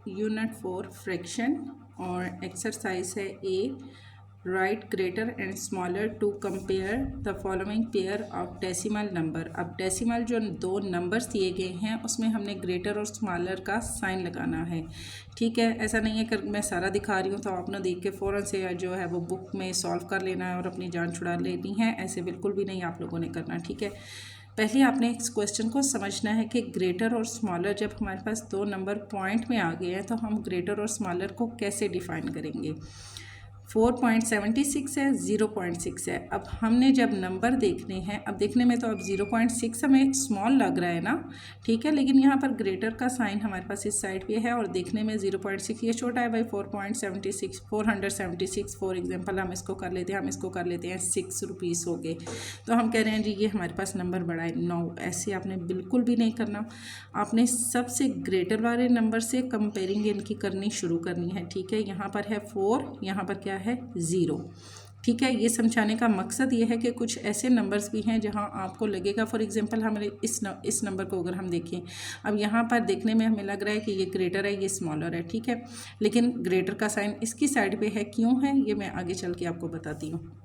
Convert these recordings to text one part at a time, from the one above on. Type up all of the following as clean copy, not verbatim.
Unit 4 fraction और exercise है A. Right greater and smaller to compare the following pair of decimal number. अब decimal जो दो numbers दिए गए हैं उसमें हमने ग्रेटर और स्मॉलर का साइन लगाना है। ठीक है, ऐसा नहीं है कि मैं सारा दिखा रही हूँ तो आपने देख के फ़ौरन से जो है वो बुक में सॉल्व कर लेना है और अपनी जान छुड़ा लेनी है। ऐसे बिल्कुल भी नहीं आप लोगों ने करना। ठीक है, पहले आपने इस क्वेश्चन को समझना है कि ग्रेटर और स्मॉलर जब हमारे पास दो नंबर पॉइंट में आ गए हैं तो हम ग्रेटर और स्मॉलर को कैसे डिफ़ाइन करेंगे। 4.76 है, 0.6 है। अब हमने जब नंबर देखने हैं, अब देखने में तो अब 0.6 हमें स्मॉल लग रहा है ना, ठीक है, लेकिन यहाँ पर ग्रेटर का साइन हमारे पास इस साइड पे है और देखने में 0.6 ये छोटा है भाई। 4.76 फॉर एग्जांपल हम इसको कर लेते हैं 6 रुपीज़ हो गए, तो हम कह रहे हैं जी ये हमारे पास नंबर बड़ा है। 9 ऐसे आपने बिल्कुल भी नहीं करना, आपने सबसे ग्रेटर वाले नंबर से कंपेयरिंग इनकी करनी शुरू करनी है। ठीक है, यहाँ पर है 4, यहाँ पर क्या है 0। ठीक है, ये समझाने का मकसद ये है कि कुछ ऐसे नंबर्स भी हैं जहां आपको लगेगा, फॉर एग्जांपल हमें इस नंबर को अगर हम देखें, अब यहाँ पर देखने में हमें लग रहा है कि ये ग्रेटर है ये स्मॉलर है, ठीक है, लेकिन ग्रेटर का साइन इसकी साइड पे है। क्यों है ये मैं आगे चल के आपको बताती हूँ।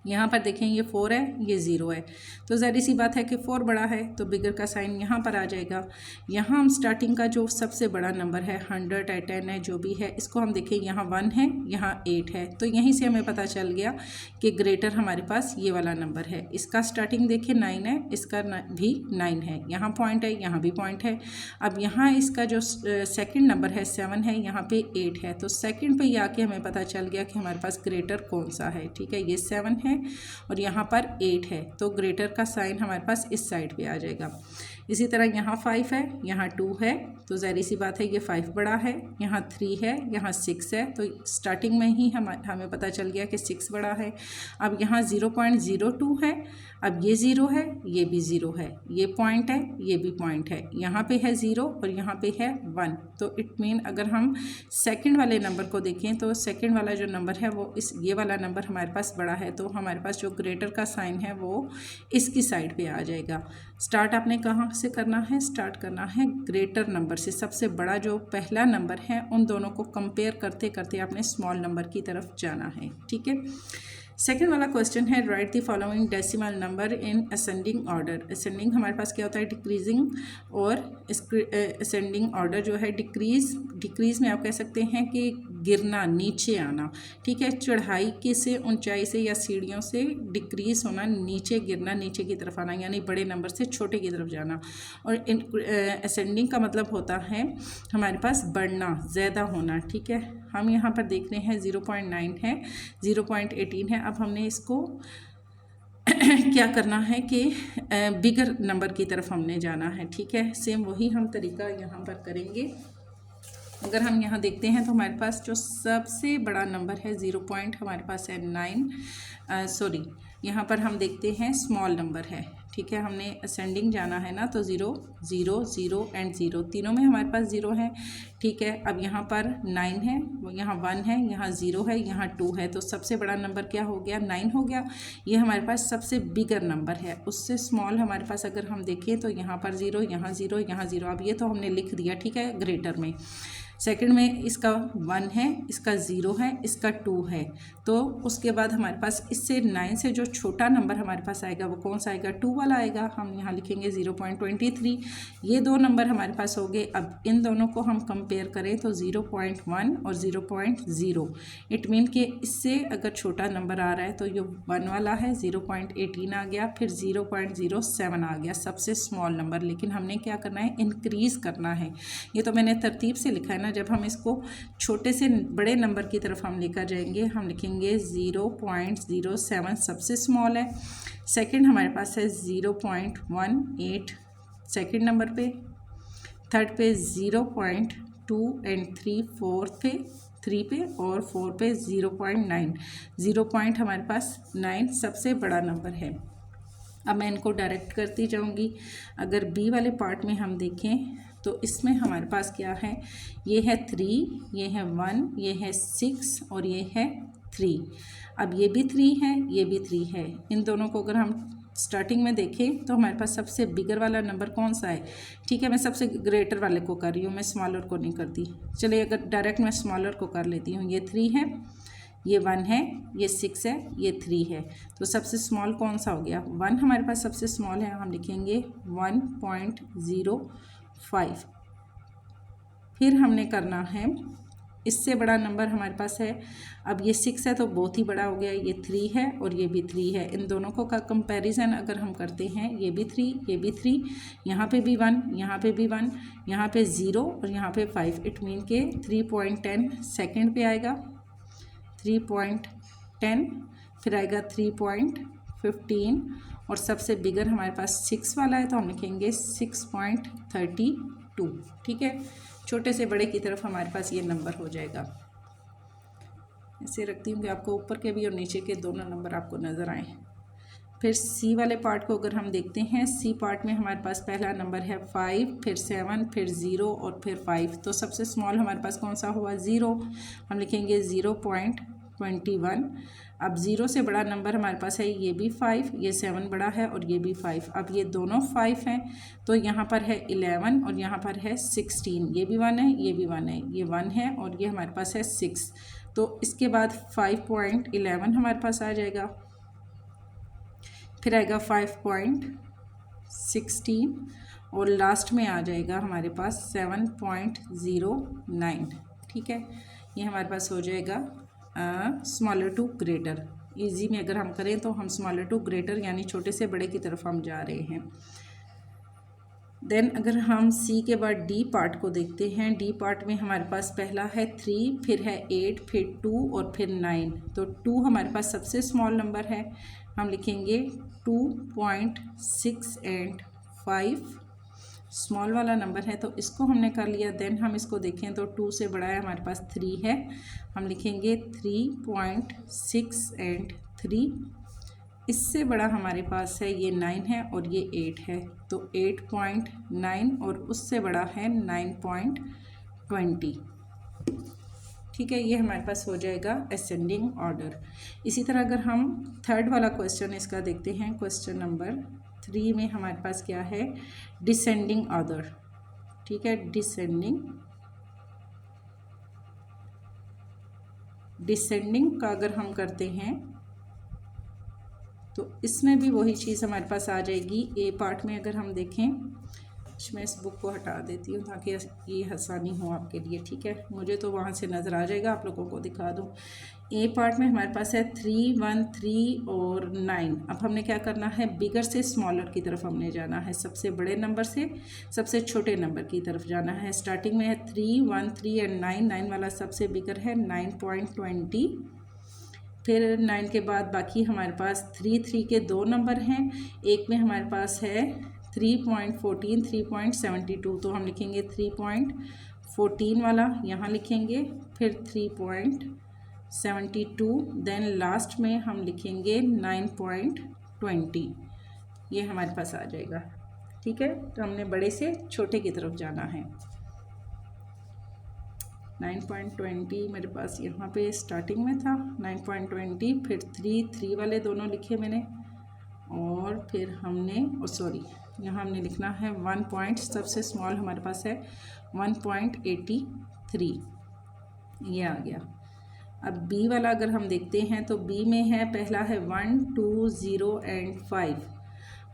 यहाँ पर देखें ये 4 है ये 0 है, तो ज़ाहिर सी बात है कि 4 बड़ा है तो बिगर का साइन यहाँ पर आ जाएगा। यहाँ हम स्टार्टिंग का जो सबसे बड़ा नंबर है 100 है 10 है जो भी है, इसको हम देखें यहाँ 1 है यहाँ 8 है, तो यहीं से हमें पता चल गया कि ग्रेटर हमारे पास ये वाला नंबर है। इसका स्टार्टिंग देखें 9 है, इसका भी 9 है, यहाँ पॉइंट है यहाँ भी पॉइंट है। अब यहाँ इसका जो सेकेंड नंबर है 7 है, यहाँ पे 8 है, तो सेकेंड पे आके हमें पता चल गया कि हमारे पास ग्रेटर कौन सा है। ठीक है, ये 7 है और यहाँ पर 8 है, तो ग्रेटर का साइन हमारे पास इस साइड पे आ जाएगा। इसी तरह यहाँ 5 है यहाँ 2 है, तो ज़ाहिर सी बात है ये 5 बड़ा है, यहाँ 3 है यहाँ 6 है, तो स्टार्टिंग में ही हमें पता चल गया कि 6 बड़ा है। अब यहाँ 0.02 है, अब ये 0 है ये भी 0 है, ये पॉइंट है ये भी पॉइंट है, यहाँ पे है 0 और यहाँ पे है 1, तो इट मीन अगर हम सेकंड वाले नंबर को देखें तो सेकंड वाला जो नंबर है वो ये वाला नंबर हमारे पास बड़ा है, तो हमारे पास जो ग्रेटर का साइन है वो इसकी साइड पे आ जाएगा। स्टार्ट आपने कहाँ से करना है, स्टार्ट करना है ग्रेटर नंबर से, सबसे बड़ा जो पहला नंबर है उन दोनों को कंपेयर करते करते आपने स्मॉल नंबर की तरफ जाना है। ठीक है, सेकेंड वाला क्वेश्चन है right the following decimal number in ascending order. Ascending हमारे पास क्या होता है डिक्रीजिंग, और असेंडिंग ऑर्डर जो है डिक्रीज में आप कह सकते हैं कि गिरना नीचे आना। ठीक है, चढ़ाई के से ऊंचाई से या सीढ़ियों से डिक्रीज होना, नीचे गिरना, नीचे की तरफ आना, यानी बड़े नंबर से छोटे की तरफ जाना। और असेंडिंग का मतलब होता है हमारे पास बढ़ना, ज़्यादा होना। ठीक है, हम यहाँ पर देख रहे हैं 0.9 है 0.18 है। अब हमने इसको क्या करना है कि बिगर नंबर की तरफ हमने जाना है। ठीक है, सेम वही हम तरीका यहाँ पर करेंगे। अगर हम यहाँ देखते हैं तो हमारे पास जो सबसे बड़ा नंबर है 0 पॉइंट हमारे पास है 9, सॉरी यहाँ पर हम देखते हैं स्मॉल नंबर है। ठीक है, हमने असेंडिंग जाना है ना, तो 0 0 0 एंड 0 तीनों में हमारे पास 0 है। ठीक है, अब यहाँ पर 9 है, यहाँ 1 है, यहाँ 0 है, यहाँ 2 है, तो सबसे बड़ा नंबर क्या हो गया 9 हो गया। ये हमारे पास सबसे बिगर नंबर है, उससे स्मॉल हमारे पास अगर हम देखें तो यहाँ पर 0 यहाँ 0 यहाँ 0। अब ये तो हमने लिख दिया, ठीक है, ग्रेटर में। सेकंड में इसका 1 है, इसका 0 है, इसका 2 है, तो उसके बाद हमारे पास इससे 9 से जो छोटा नंबर हमारे पास आएगा वो कौन सा आएगा, 2 वाला आएगा। हम यहाँ लिखेंगे 0.23। ये दो नंबर हमारे पास हो गए। अब इन दोनों को हम कंपेयर करें तो 0.1 और 0.0, इट मीन कि इससे अगर छोटा नंबर आ रहा है तो ये 1 वाला है 0.18 आ गया, फिर 0.07 आ गया सबसे स्मॉल नंबर। लेकिन हमने क्या करना है, इंक्रीज़ करना है। ये तो मैंने तरतीब से लिखा है ना, जब हम इसको छोटे से बड़े नंबर की तरफ हम लेकर जाएंगे, हम लिखेंगे 0.07 सबसे स्मॉल है। सेकंड हमारे पास है 0.18 सेकंड नंबर पे, थर्ड पे 0.2 एंड 3 फोर्थ पे 3 पे, और 4 पे 0.9। 0 पॉइंट हमारे पास 9 सबसे बड़ा नंबर है। अब मैं इनको डायरेक्ट करती जाऊंगी। अगर बी वाले पार्ट में हम देखें तो इसमें हमारे पास क्या है, ये है 3, ये है 1, ये है 6 और ये है 3। अब ये भी 3 है ये भी 3 है, इन दोनों को अगर हम स्टार्टिंग में देखें तो हमारे पास सबसे बिगर वाला नंबर कौन सा है। ठीक है, मैं सबसे ग्रेटर वाले को कर रही हूँ, मैं स्मॉलर को नहीं करती। चलिए अगर डायरेक्ट मैं स्मॉलर को कर लेती हूँ, ये 3 है, ये 1 है, ये 6 है, ये 3 है, तो सबसे स्मॉल कौन सा हो गया, 1 हमारे पास सबसे स्मॉल है, हम लिखेंगे 1.05। फिर हमने करना है, इससे बड़ा नंबर हमारे पास है, अब ये 6 है तो बहुत ही बड़ा हो गया, ये 3 है और ये भी 3 है, इन दोनों को का कंपैरिजन अगर हम करते हैं, ये भी 3, ये भी 3, यहाँ पे भी 1, यहाँ पे भी 1, यहाँ पे 0 और यहाँ पे 5, इट मीन के 3.10 सेकेंड पे आएगा, 3.10, फिर आएगा 3.15 और सबसे बिगर हमारे पास 6 वाला है तो हम लिखेंगे 6.32। ठीक है, छोटे से बड़े की तरफ हमारे पास ये नंबर हो जाएगा। ऐसे रखती हूँ कि आपको ऊपर के भी और नीचे के दोनों नंबर आपको नज़र आए। फिर सी वाले पार्ट को अगर हम देखते हैं, सी पार्ट में हमारे पास पहला नंबर है 5, फिर 7, फिर 0 और फिर 5, तो सबसे स्मॉल हमारे पास कौन सा हुआ, 0, हम लिखेंगे 0.21। अब 0 से बड़ा नंबर हमारे पास है, ये भी 5, ये 7 बड़ा है और ये भी 5, अब ये दोनों 5 हैं तो यहाँ पर है 11 और यहाँ पर है 16, ये भी 1 है, ये भी 1 है, ये 1 है और ये हमारे पास है 6, तो इसके बाद 5.11 हमारे पास आ जाएगा, फिर आएगा 5.16 और लास्ट में आ जाएगा हमारे पास 7.09। ठीक है, ये हमारे पास हो जाएगा स्मॉलर टू ग्रेटर। इजी में अगर हम करें तो हम स्मॉलर टू ग्रेटर यानी छोटे से बड़े की तरफ हम जा रहे हैं। देन अगर हम सी के बाद डी पार्ट को देखते हैं, डी पार्ट में हमारे पास पहला है 3, फिर है 8, फिर 2 और फिर 9, तो 2 हमारे पास सबसे स्मॉल नंबर है, हम लिखेंगे 2.6 एंड 5 स्मॉल वाला नंबर है तो इसको हमने कर लिया। देन हम इसको देखें तो 2 से बड़ा है हमारे पास 3 है, हम लिखेंगे 3.6 एंड 3। इससे बड़ा हमारे पास है ये 9 है और ये 8 है तो 8.9 और उससे बड़ा है 9.20। ठीक है, ये हमारे पास हो जाएगा असेंडिंग ऑर्डर। इसी तरह अगर हम थर्ड वाला क्वेश्चन इसका देखते हैं, क्वेश्चन नंबर 3 में हमारे पास क्या है, डिसेंडिंग ऑर्डर। ठीक है, डिसेंडिंग का अगर हम करते हैं तो इसमें भी वही चीज़ हमारे पास आ जाएगी। ए पार्ट में अगर हम देखें, मैं इस बुक को हटा देती हूँ ताकि ये आसानी हो आपके लिए। ठीक है, मुझे तो वहाँ से नज़र आ जाएगा, आप लोगों को दिखा दूँ। ए पार्ट में हमारे पास है 3, 1, 3 और 9। अब हमने क्या करना है, बिगर से स्मॉलर की तरफ हमने जाना है, सबसे बड़े नंबर से सबसे छोटे नंबर की तरफ जाना है। स्टार्टिंग में है 3, 1, 3 एंड 9, 9 वाला सबसे बिगर है 9.20। फिर 9 के बाद बाकी हमारे पास 3, 3 के 2 नंबर हैं, एक में हमारे पास है 3.14, 3.72, तो हम लिखेंगे 3.14 वाला यहाँ लिखेंगे, फिर 3.72, देन लास्ट में हम लिखेंगे 9.20, ये हमारे पास आ जाएगा। ठीक है, तो हमने बड़े से छोटे की तरफ जाना है। 9.20 मेरे पास यहाँ पे स्टार्टिंग में था, 9.20, फिर 3 वाले दोनों लिखे मैंने और फिर हमने यहाँ हमने लिखना है 1 पॉइंट, सबसे स्मॉल हमारे पास है 1.83, ये आ गया। अब बी वाला अगर हम देखते हैं तो बी में है, पहला है 1, 2, 0 एंड 5।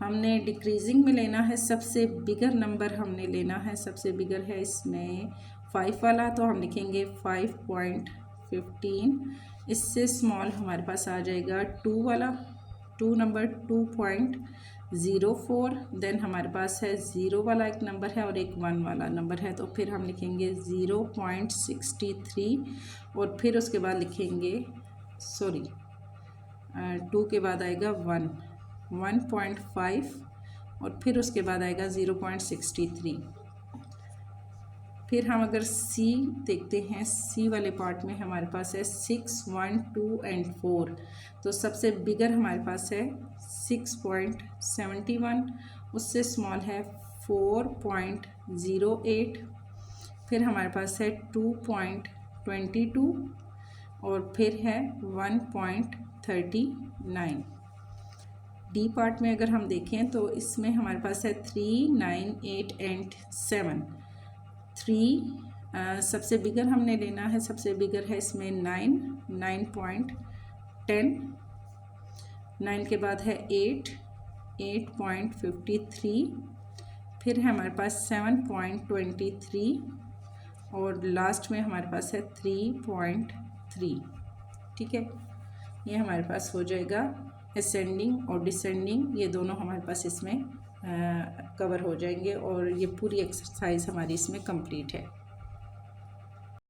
हमने डिक्रीजिंग में लेना है, सबसे बिगर नंबर हमने लेना है, सबसे बिगर है इसमें 5 वाला, तो हम लिखेंगे 5.15। इससे स्मॉल हमारे पास आ जाएगा 2 वाला, 2 नंबर 2.04। देन हमारे पास है 0 वाला एक नंबर है और एक 1 वाला नंबर है, तो फिर हम लिखेंगे 0.63 और फिर उसके बाद लिखेंगे 2 के बाद आएगा 1.5 और फिर उसके बाद आएगा 0.63। फिर हम अगर सी देखते हैं, सी वाले पार्ट में हमारे पास है 6, 1, 2 एंड 4, तो सबसे बिगर हमारे पास है 6.71, उससे स्मॉल है 4.08, फिर हमारे पास है 2.22 और फिर है 1.39। डी पार्ट में अगर हम देखें तो इसमें हमारे पास है 3, 9, 8 एंड 7। 3 सबसे बिगर हमने लेना है, सबसे बिगर है इसमें 9, 9.10। 9 के बाद है 8, 8.53। फिर है हमारे पास 7.23 और लास्ट में हमारे पास है 3.3। ठीक है, ये हमारे पास हो जाएगा असेंडिंग और डिसेंडिंग, ये दोनों हमारे पास इसमें कवर हो जाएंगे और ये पूरी एक्सरसाइज हमारी इसमें कंप्लीट है।